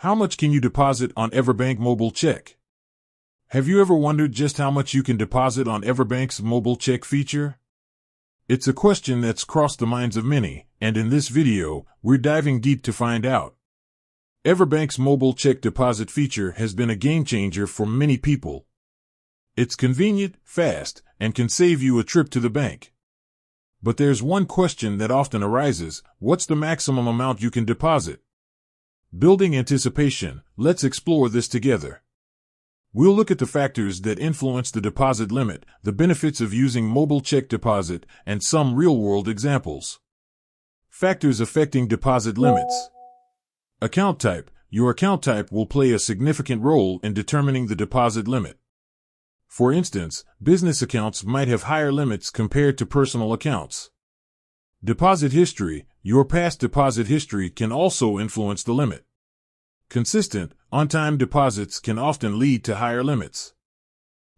How much can you deposit on EverBank Mobile Check? Have you ever wondered just how much you can deposit on EverBank's mobile check feature? It's a question that's crossed the minds of many, and in this video, we're diving deep to find out. EverBank's mobile check deposit feature has been a game changer for many people. It's convenient, fast, and can save you a trip to the bank. But there's one question that often arises: what's the maximum amount you can deposit? Building anticipation, let's explore this together. We'll look at the factors that influence the deposit limit, the benefits of using mobile check deposit, and some real-world examples. Factors affecting deposit limits. Account type. Your account type will play a significant role in determining the deposit limit. For instance, business accounts might have higher limits compared to personal accounts. Deposit history. Your past deposit history can also influence the limit. Consistent, on-time deposits can often lead to higher limits.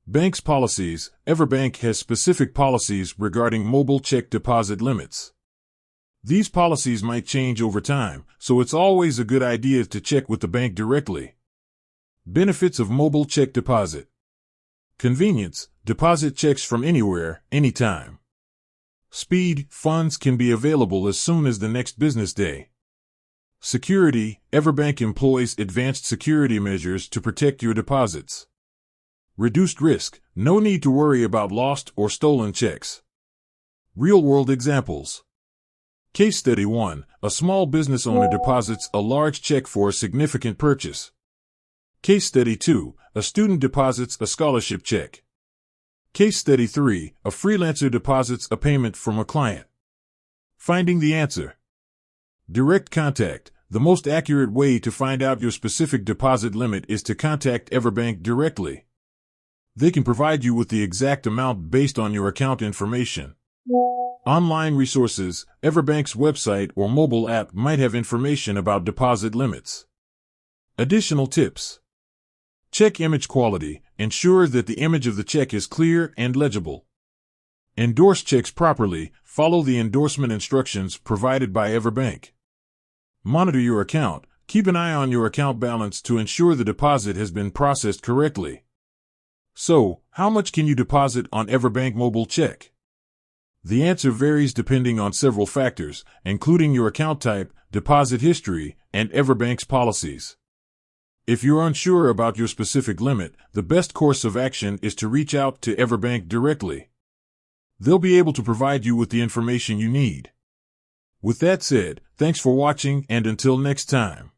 Bank's policies. EverBank has specific policies regarding mobile check deposit limits. These policies might change over time, so it's always a good idea to check with the bank directly. Benefits of mobile check deposit. Convenience. Deposit checks from anywhere, anytime. Speed. Funds can be available as soon as the next business day. Security. EverBank employs advanced security measures to protect your deposits. Reduced risk. No need to worry about lost or stolen checks. Real-world examples. Case study 1. A small business owner deposits a large check for a significant purchase. Case study 2. A student deposits a scholarship check. Case study 3. A freelancer deposits a payment from a client. Finding the answer. Direct contact. The most accurate way to find out your specific deposit limit is to contact EverBank directly. They can provide you with the exact amount based on your account information. Online resources. EverBank's website or mobile app might have information about deposit limits. Additional tips. Check image quality. Ensure that the image of the check is clear and legible. Endorse checks properly. Follow the endorsement instructions provided by EverBank. Monitor your account. Keep an eye on your account balance to ensure the deposit has been processed correctly. So, how much can you deposit on EverBank Mobile Check? The answer varies depending on several factors, including your account type, deposit history, and EverBank's policies. If you're unsure about your specific limit, the best course of action is to reach out to EverBank directly. They'll be able to provide you with the information you need. With that said, thanks for watching, and until next time.